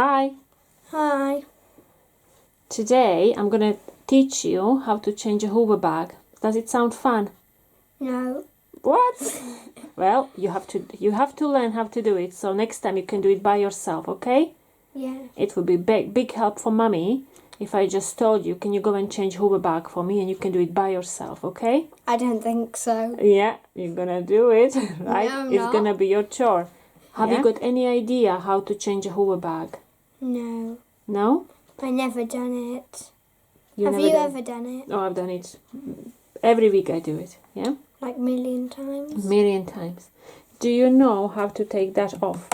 Hi. Hi. Today I'm gonna teach you how to change a Hoover bag. Does it sound fun? No. What? Well, you have to learn how to do it. So next time you can do it by yourself, okay? Yeah. It would be big help for mommy if I just told you, can you go and change Hoover bag for me, and you can do it by yourself, okay? I don't think so. Yeah, you're gonna do it, right? No, I'm it's not. gonna be your chore. Have Yeah. you got any idea how to change a Hoover bag? No. No? I never done it. Have you ever done it? Oh, I've done it. Every week I do it, yeah? Like million times? Million times. Do you know how to take that off?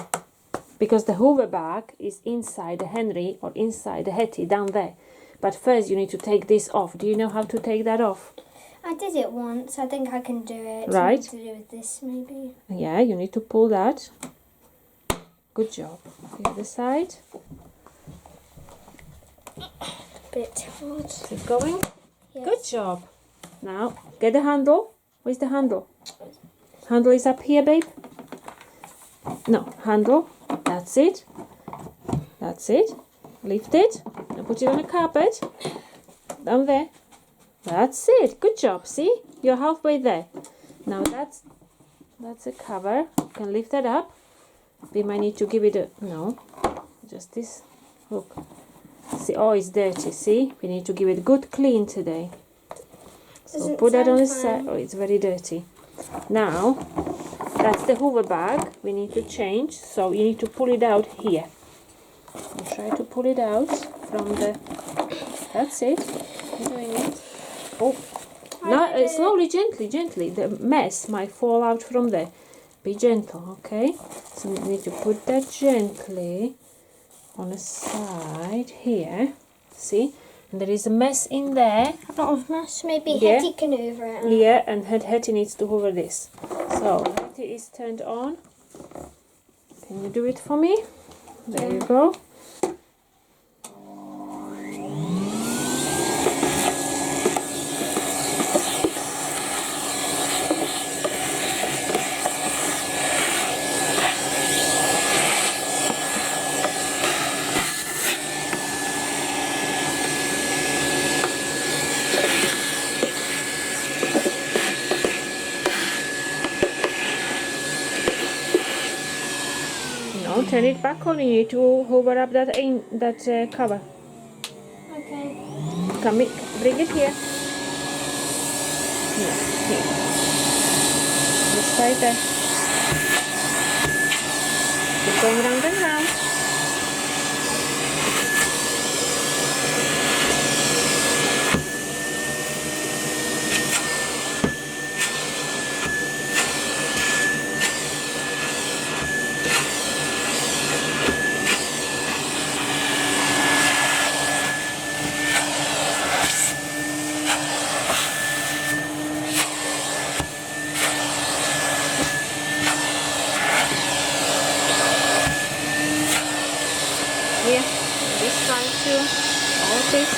Because the Hoover bag is inside the Henry or inside the Hetty down there. But first you need to take this off. Do you know how to take that off? I did it once. I think I can do it. Right. Something to do with this, maybe. Yeah, you need to pull that. Good job. The other side. Bit hard. Keep going. Yes. Good job. Now, get the handle. Where's the handle? Handle is up here, babe. No, handle. That's it. That's it. Lift it and put it on the carpet. Down there. That's it. Good job. See? You're halfway there. Now that's a cover. You can lift that up. We might need to give it a... No. Just this hook. See? Oh, it's dirty. See? We need to give it good clean today. So put that on the side. Oh, it's very dirty. Now, that's the Hoover bag. We need to change. So you need to pull it out here. And try to pull it out from the... That's it. You're doing it. Oh. No, slowly, gently. The mess might fall out from there. Be gentle, okay? So we need to put that gently on the side here. See? And there is a mess in there. A lot of mess. Maybe Yeah. Hetty can hoover it. Yeah, and Hetty needs to hoover this. So, Hetty is turned on. Can you do it for me? There you go. No, turn it back on. You need to hoover up that cover. Okay. Come, bring it here. Yeah, here. This side there. Keep going round and round. Here, this side too. All this.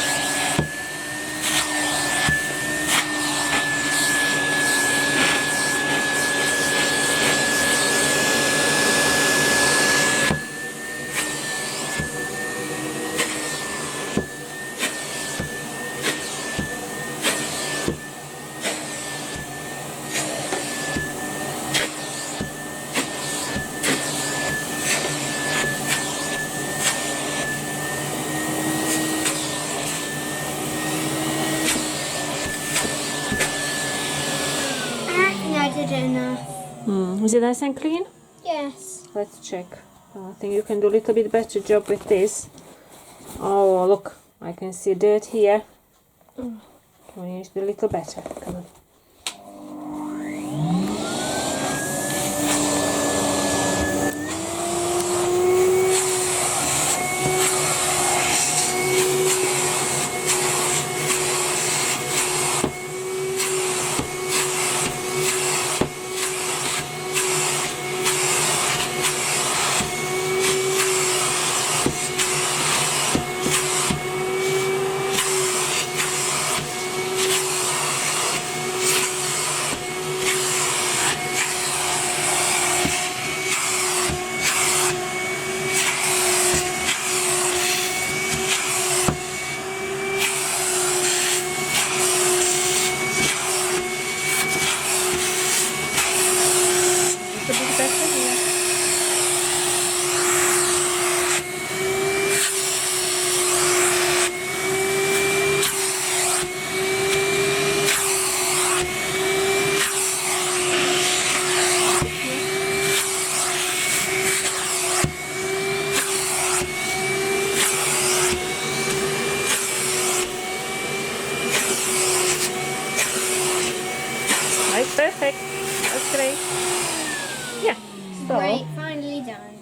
I think I did it enough. Is it nice and clean? Yes. Let's check. I think you can do a little bit better job with this. Oh, look. I can see dirt here. Can we use it a little better? Come on.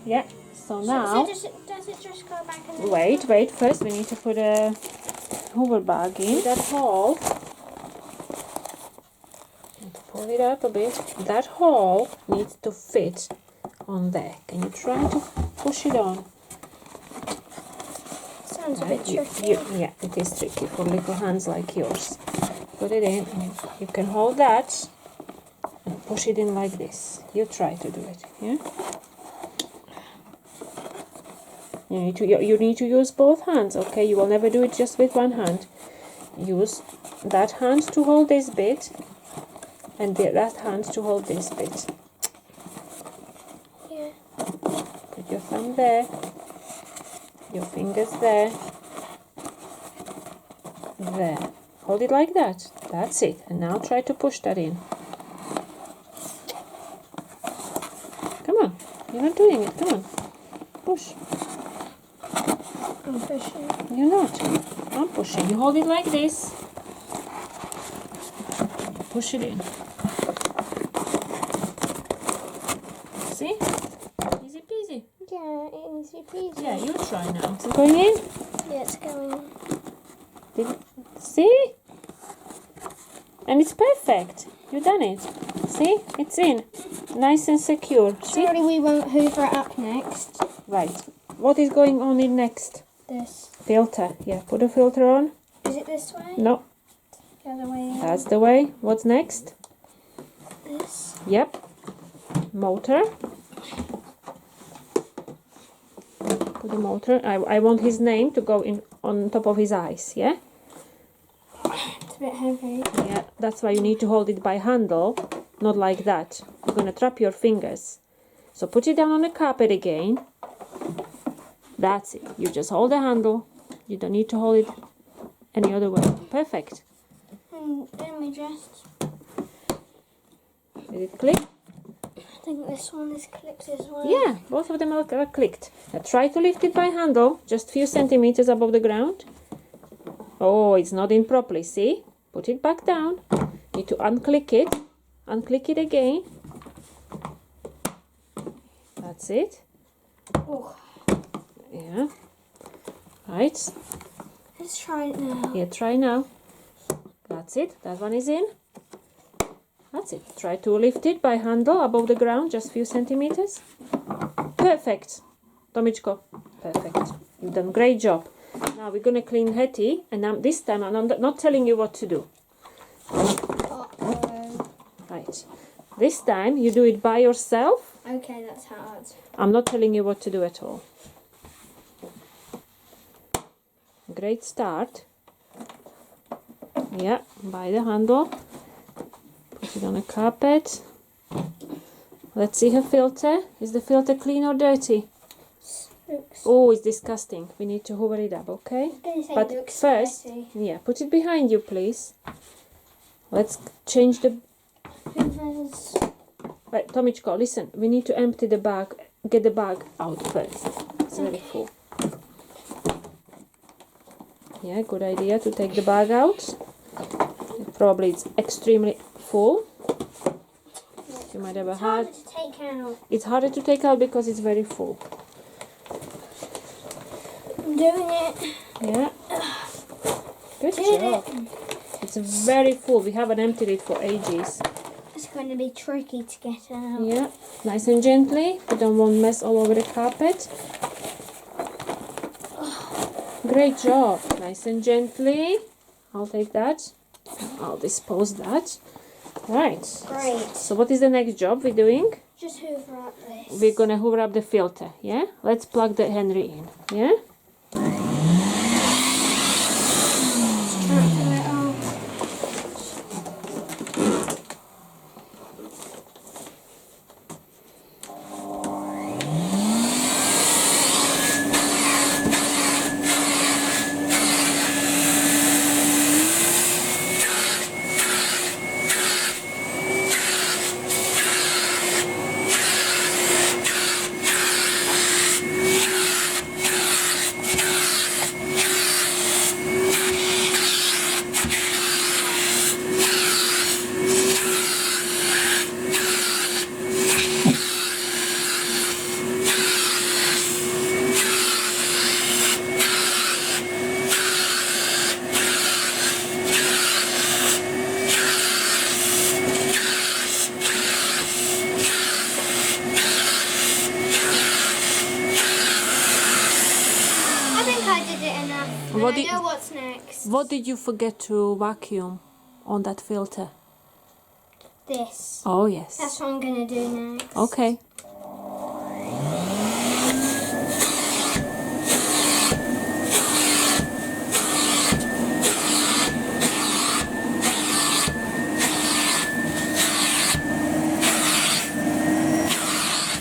Yeah. So now, does it just go back in the wait. First, we need to put a hoover bag in that hole. And pull it up a bit. That hole needs to fit on there. Can you try to push it on? Sounds a bit tricky. Yeah, it is tricky for little hands like yours. Put it in, and you can hold that and push it in like this. You try to do it, yeah? You need to use both hands, okay? You will never do it just with one hand. Use that hand to hold this bit, and that hand to hold this bit. Yeah. Put your thumb there, your fingers there, there. Hold it like that. That's it. And now try to push that in. Come on. You're not doing it. Come on. Push. I'm pushing. You're not. I'm pushing. You hold it like this. Push it in. See? Easy peasy. Yeah, easy peasy. Yeah, you try now. Is it going in? Yeah, it's going. See? And it's perfect. You done it. See? It's in. Nice and secure. See? Surely we won't hoover it up next. Right. What is going on in next? This. Filter. Yeah, put a filter on. Is it this way? No, The other way. that's the way. What's next? This. Yep. Motor. Put the motor. I want his name to go in on top of his eyes, yeah? It's a bit heavy. Yeah, that's why you need to hold it by handle, not like that. You're gonna trap your fingers. So put it down on the carpet again. That's it. You just hold the handle. You don't need to hold it any other way. Perfect. And then we just... Did it click? I think this one is clicked as well. Yeah, both of them are clicked. Now try to lift it by handle, just few centimeters above the ground. Oh, it's not in properly, see? Put it back down. Need to unclick it. Unclick it again. That's it. Oh, Yeah. Right. let's try it now. Yeah, try now. That's it. That one is in. That's it. Try to lift it by handle above the ground, just few centimeters. Perfect. Tomičko, perfect. You've done great job. Now we're gonna clean Hetty, and this time I'm not telling you what to do. Uh-oh. Right. This time you do it by yourself. Okay, that's hard. I'm not telling you what to do at all. Great start. Yeah, by the handle. Put it on a carpet. Let's see her filter. Is the filter clean or dirty? Looks. Oh, it's disgusting. We need to hoover it up, okay? I was gonna say But it looks first, dirty. yeah, put it behind you, please. Let's change the... Hoovers. Right, Tomičko, listen. We need to empty the bag. Get the bag out first. It's very full. Yeah, good idea to take the bag out. Probably it's extremely full. You might have a It's hard... harder to take out. It's harder to take out because it's very full. I'm doing it. Yeah. Good Did job. it. It's very full. We haven't emptied it for ages. It's going to be tricky to get out. Yeah. Nice and gently. We don't want mess all over the carpet. Great job. Nice and gently. I'll take that. I'll dispose that. Right. Great. So what is the next job we're doing? Just hoover up this. We're gonna hoover up the filter. Yeah. Let's plug the Henry in. Yeah. Transfer it off. What I did know what's next. What did you forget to vacuum on that filter? This. Oh yes. That's what I'm gonna do next. Okay.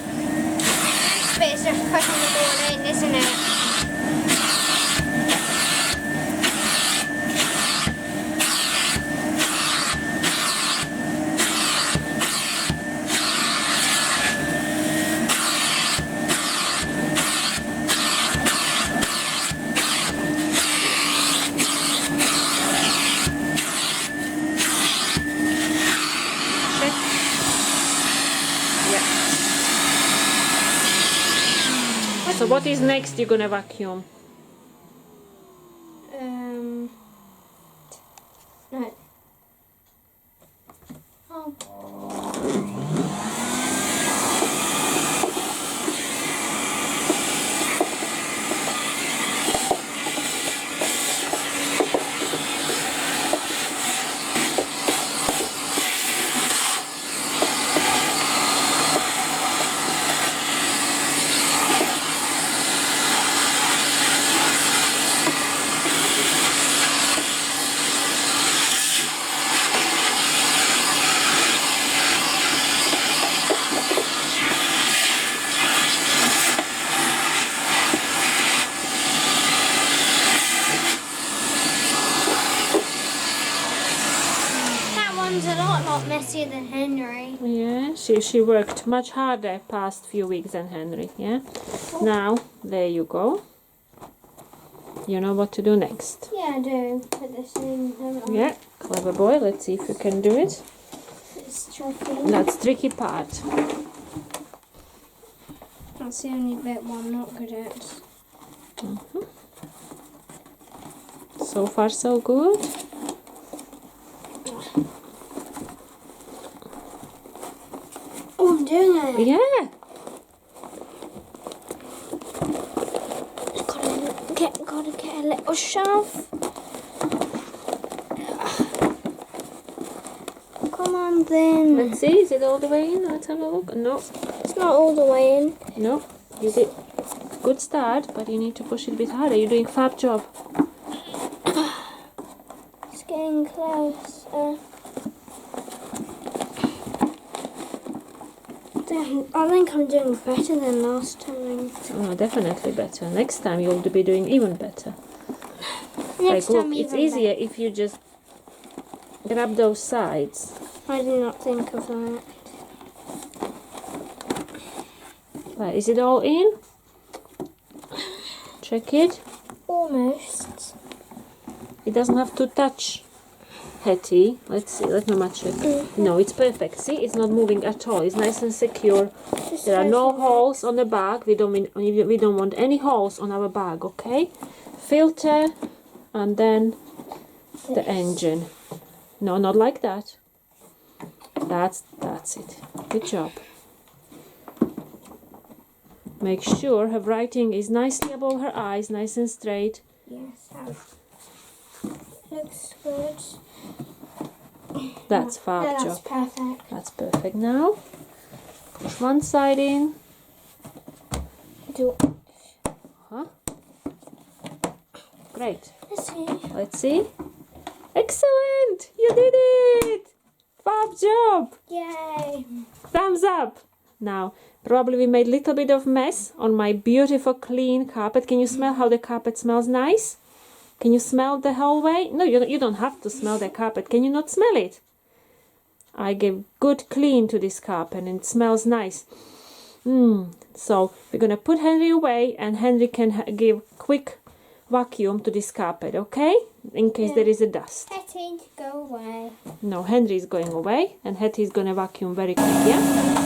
Next bit is just pushing the ball in, isn't it? Check. Yeah. So what is next you're gonna vacuum? No. Oh. That one's a lot messier than Henry. Yeah, she worked much harder past few weeks than Henry, yeah? Now, there you go. You know what to do next. Yeah, I do. Put this in. Yeah, clever boy. Let's see if you can do it. It's tricky. That's tricky part. That's the only bit one I'm not good at. So far so good. Oh, I'm doing it. Yeah. Gotta get a little shove. Come on then. Let's see, is it all the way in? Let's have a look. No, It's not all the way in. no. You did good start, but you need to push it a bit harder. You're doing a fab job. It's getting close. I think I'm doing better than last time. Oh, definitely better. Next time you'll be doing even better. Next Like, time look, it's even easier if you just grab those sides. better. I did not think of that. Right, is it all in? Check it. Almost. It doesn't have to touch Hetty. Let's see, let Mama check. No, it's perfect. See, it's not moving at all. It's nice and secure. There are no holes on the bag. We don't want any holes on our bag, okay? Filter and then the engine. No, not like that. That's it. Good job. Make sure her writing is nicely above her eyes, nice and straight. Yes, looks good. That's fab Yeah, job. that's perfect. That's perfect. Now, push one side in. Do. Great. Let's see. Let's see. Excellent! You did it! Fab job! Yay! Thumbs up! Now, probably we made a little bit of mess on my beautiful clean carpet. Can you smell how the carpet smells nice? Can you smell the whole way? No, you don't have to smell the carpet. Can you not smell it? I gave good clean to this carpet and it smells nice. So we're gonna put Henry away and Henry can give quick vacuum to this carpet, okay? In case there is a dust. Hetty, go away. No, Henry is going away and Hetty is gonna vacuum very quick, yeah?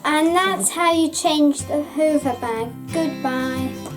And that's how you change the Hoover bag. Goodbye.